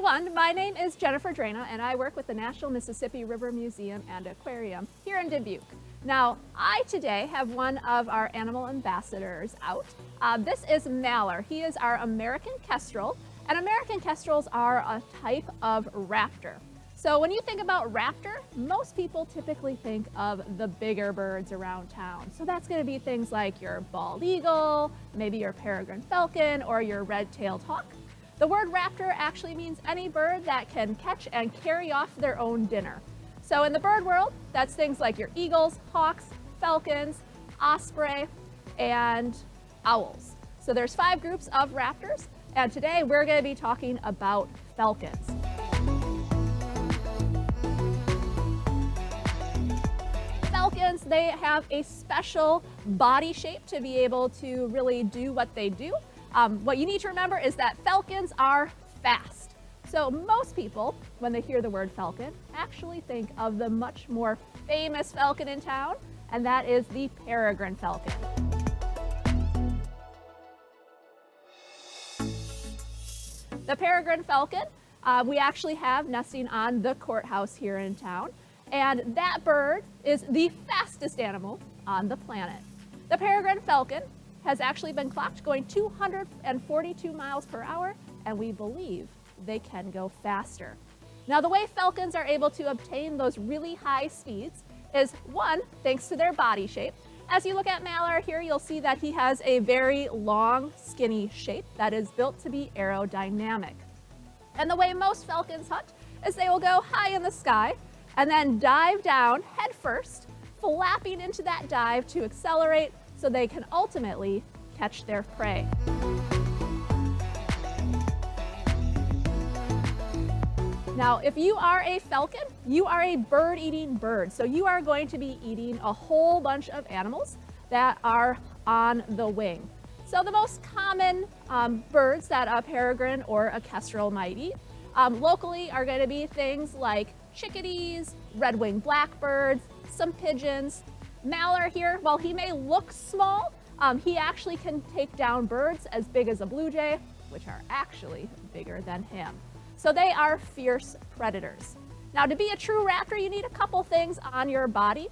fun. My name is Jennifer Drayna, and I work with the National Mississippi River Museum and Aquarium here in Dubuque. Now, I today have one of our animal ambassadors out. This is Malor. He is our American Kestrel, and American Kestrels are a type of raptor. So when you think about raptor, most people typically think of the bigger birds around town. So that's going to be things like your bald eagle, maybe your peregrine falcon, or your red-tailed hawk. The word raptor actually means any bird that can catch and carry off their own dinner. So in the bird world, that's things like your eagles, hawks, falcons, osprey, and owls. So there's 5 groups of raptors, and today we're going to be talking about falcons. Falcons, they have a special body shape to be able to really do what they do. What you need to remember is that falcons are fast. So most people, when they hear the word falcon, actually think of the much more famous falcon in town, and that is the peregrine falcon. The peregrine falcon, we actually have nesting on the courthouse here in town, and that bird is the fastest animal on the planet. The peregrine falcon has actually been clocked going 242 miles per hour, and we believe they can go faster. Now, the way falcons are able to obtain those really high speeds is, one, thanks to their body shape. As you look at Malor here, you'll see that he has a very long, skinny shape that is built to be aerodynamic. And the way most falcons hunt is they will go high in the sky and then dive down head first, flapping into that dive to accelerate so they can ultimately catch their prey. Now, if you are a falcon, you are a bird-eating bird. So you are going to be eating a whole bunch of animals that are on the wing. So the most common birds that a peregrine or a kestrel might eat locally are going to be things like chickadees, red-winged blackbirds, some pigeons. Malor here, while he may look small, he actually can take down birds as big as a blue jay, which are actually bigger than him. So they are fierce predators. Now, to be a true raptor, you need a couple things on your body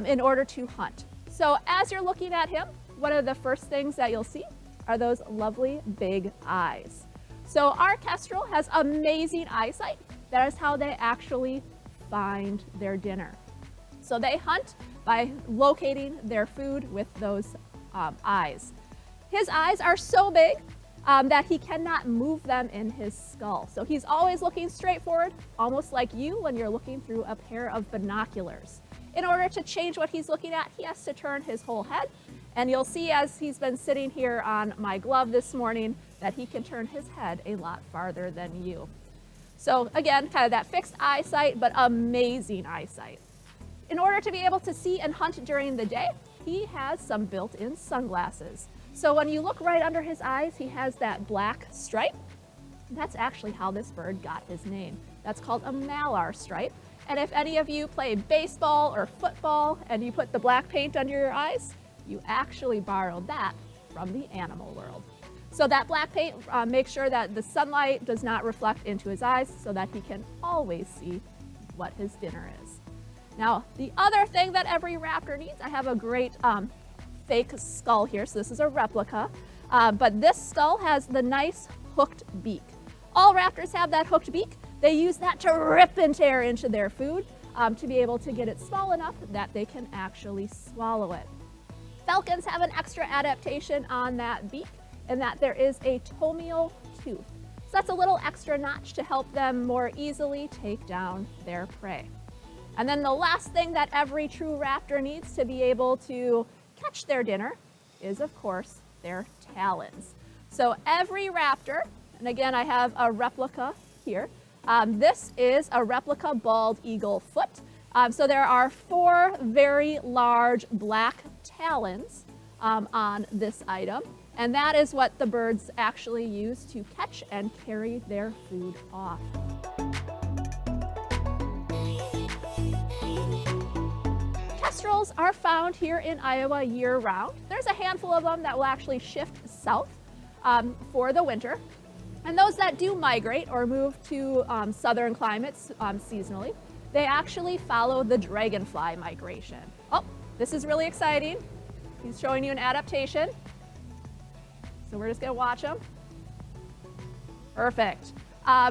in order to hunt. So as you're looking at him, one of the first things that you'll see are those lovely big eyes. So our kestrel has amazing eyesight. That is how they actually find their dinner. So they hunt by locating their food with those eyes. His eyes are so big that he cannot move them in his skull. So he's always looking straight forward, almost like you when you're looking through a pair of binoculars. In order to change what he's looking at, he has to turn his whole head. And you'll see as he's been sitting here on my glove this morning that he can turn his head a lot farther than you. So again, kind of that fixed eyesight, but amazing eyesight. In order to be able to see and hunt during the day, he has some built-in sunglasses. So when you look right under his eyes, he has that black stripe. That's actually how this bird got his name. That's called a Malor stripe. And if any of you play baseball or football and you put the black paint under your eyes, you actually borrowed that from the animal world. So that black paint makes sure that the sunlight does not reflect into his eyes so that he can always see what his dinner is. Now, the other thing that every raptor needs, I have a great fake skull here, so this is a replica, but this skull has the nice hooked beak. All raptors have that hooked beak. They use that to rip and tear into their food to be able to get it small enough that they can actually swallow it. Falcons have an extra adaptation on that beak in that there is a tomial tooth. So that's a little extra notch to help them more easily take down their prey. And then the last thing that every true raptor needs to be able to catch their dinner is, of course, their talons. So every raptor, and again, I have a replica here. This is a replica bald eagle foot. So there are 4 very large black talons on this item, and that is what the birds actually use to catch and carry their food off. Kestrels are found here in Iowa year-round. There's a handful of them that will actually shift south for the winter. And those that do migrate or move to southern climates seasonally, they actually follow the dragonfly migration. Oh, this is really exciting. He's showing you an adaptation. So we're just gonna watch him. Perfect.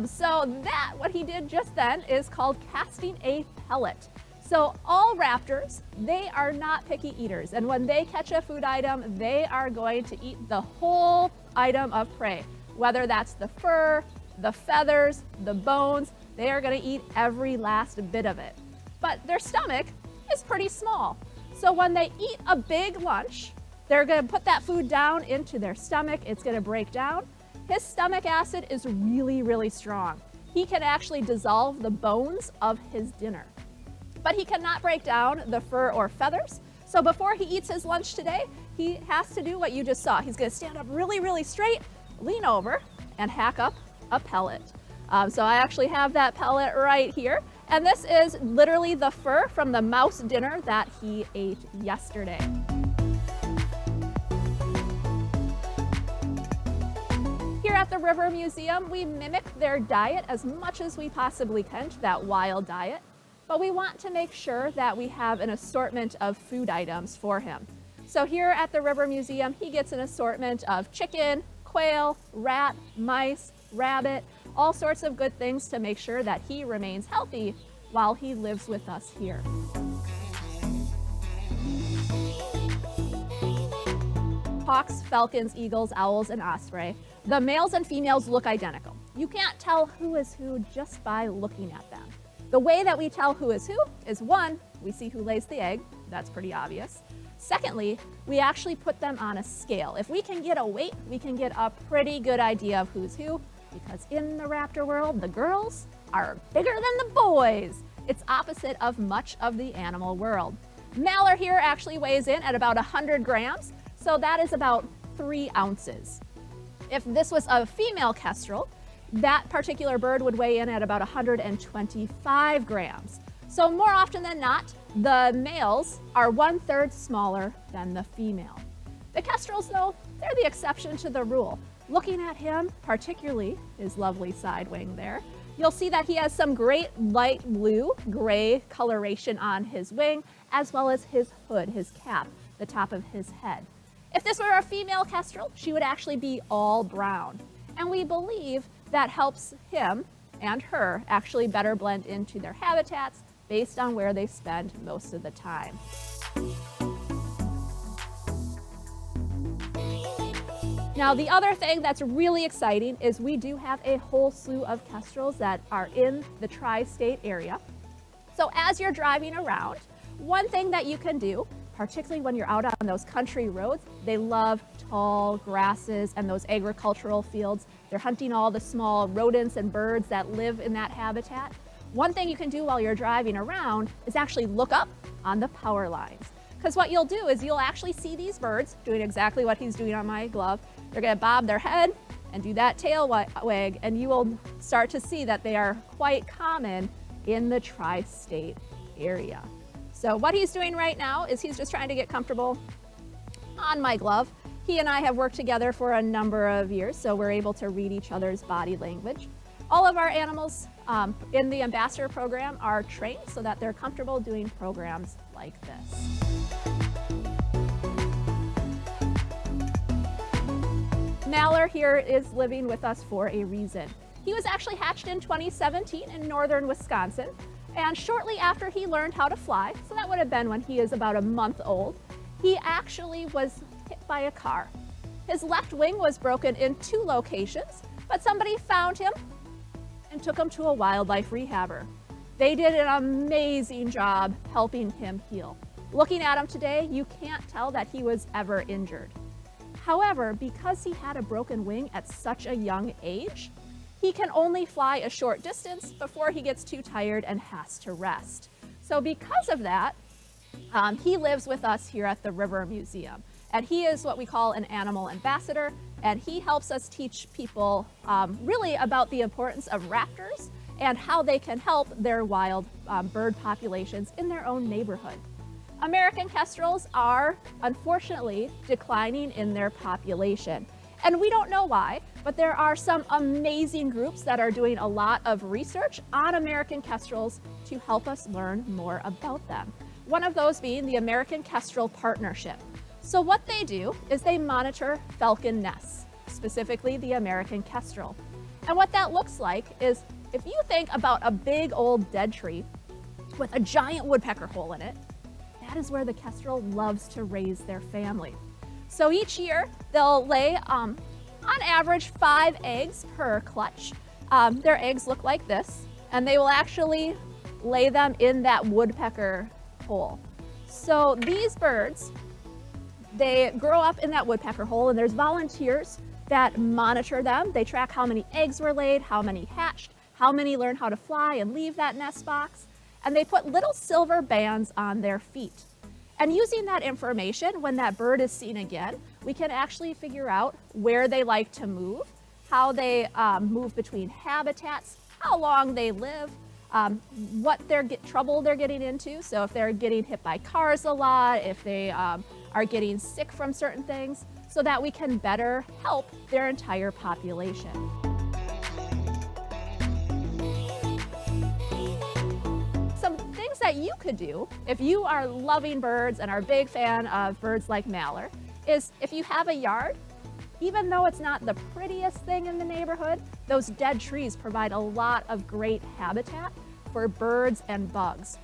So that, what he did just then, is called casting a pellet. So all raptors, they are not picky eaters. And when they catch a food item, they are going to eat the whole item of prey. Whether that's the fur, the feathers, the bones, they are gonna eat every last bit of it. But their stomach is pretty small. So when they eat a big lunch, they're gonna put that food down into their stomach. It's gonna break down. His stomach acid is really, really strong. He can actually dissolve the bones of his dinner. But he cannot break down the fur or feathers. So before he eats his lunch today, he has to do what you just saw. He's gonna stand up really, really straight, lean over, and hack up a pellet. So I actually have that pellet right here. And this is literally the fur from the mouse dinner that he ate yesterday. Here at the River Museum, we mimic their diet as much as we possibly can to that wild diet, but we want to make sure that we have an assortment of food items for him. So here at the River Museum, he gets an assortment of chicken, quail, rat, mice, rabbit, all sorts of good things to make sure that he remains healthy while he lives with us here. Hawks, falcons, eagles, owls, and osprey. The males and females look identical. You can't tell who is who just by looking at them. The way that we tell who is who is, one, we see who lays the egg. That's pretty obvious. Secondly, we actually put them on a scale. If we can get a weight, we can get a pretty good idea of who's who, because in the raptor world, the girls are bigger than the boys. It's opposite of much of the animal world. Malor here actually weighs in at about 100 grams, so that is about 3 ounces. If this was a female kestrel, that particular bird would weigh in at about 125 grams. So more often than not, the males are 1/3 smaller than the female. The kestrels, though, they're the exception to the rule. Looking at him, particularly his lovely side wing there, you'll see that he has some great light blue, gray coloration on his wing, as well as his hood, his cap, the top of his head. If this were a female kestrel, she would actually be all brown. And we believe that helps him and her actually better blend into their habitats based on where they spend most of the time. Now, the other thing that's really exciting is we do have a whole slew of kestrels that are in the tri-state area. So as you're driving around, one thing that you can do, particularly when you're out on those country roads, they love tall grasses and those agricultural fields. They're hunting all the small rodents and birds that live in that habitat. One thing you can do while you're driving around is actually look up on the power lines. Because what you'll do is you'll actually see these birds doing exactly what he's doing on my glove. They're gonna bob their head and do that tail wag, and you will start to see that they are quite common in the tri-state area. So what he's doing right now is he's just trying to get comfortable on my glove. He and I have worked together for a number of years, so we're able to read each other's body language. All of our animals in the ambassador program are trained so that they're comfortable doing programs like this. Malor here is living with us for a reason. He was actually hatched in 2017 in northern Wisconsin, and shortly after he learned how to fly, so that would have been when he is about a month old, he actually was hit by a car. His left wing was broken in 2 locations, but somebody found him and took him to a wildlife rehabber. They did an amazing job helping him heal. Looking at him today, you can't tell that he was ever injured. However, because he had a broken wing at such a young age, he can only fly a short distance before he gets too tired and has to rest. So because of that, he lives with us here at the River Museum. And he is what we call an animal ambassador, and he helps us teach people really about the importance of raptors and how they can help their wild bird populations in their own neighborhood. American kestrels are unfortunately declining in their population. And we don't know why, but there are some amazing groups that are doing a lot of research on American kestrels to help us learn more about them. One of those being the American Kestrel Partnership. So what they do is they monitor falcon nests, specifically the American kestrel. And what that looks like is, if you think about a big old dead tree with a giant woodpecker hole in it, that is where the kestrel loves to raise their family. So each year they'll lay, on average, 5 eggs per clutch. Their eggs look like this, and they will actually lay them in that woodpecker hole. So these birds, they grow up in that woodpecker hole, and there's volunteers that monitor them. They track how many eggs were laid, how many hatched, how many learn how to fly and leave that nest box, and they put little silver bands on their feet. And using that information, when that bird is seen again, we can actually figure out where they like to move, how they move between habitats, how long they live, what trouble they're getting into. So if they're getting hit by cars a lot, if they are getting sick from certain things, so that we can better help their entire population. Some things that you could do if you are loving birds and are a big fan of birds like Malor is, if you have a yard, even though it's not the prettiest thing in the neighborhood, those dead trees provide a lot of great habitat for birds and bugs.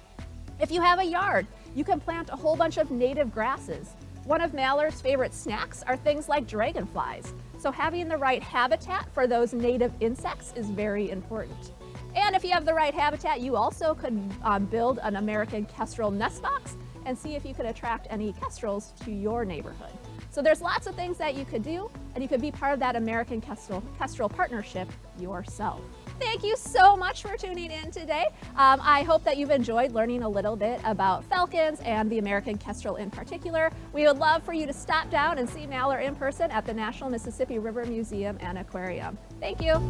If you have a yard, you can plant a whole bunch of native grasses. One of Malor's favorite snacks are things like dragonflies. So having the right habitat for those native insects is very important. And if you have the right habitat, you also could build an American kestrel nest box and see if you could attract any kestrels to your neighborhood. So there's lots of things that you could do, and you could be part of that American Kestrel Partnership yourself. Thank you so much for tuning in today. I hope that you've enjoyed learning a little bit about falcons and the American kestrel in particular. We would love for you to stop down and see Malor in person at the National Mississippi River Museum and Aquarium. Thank you.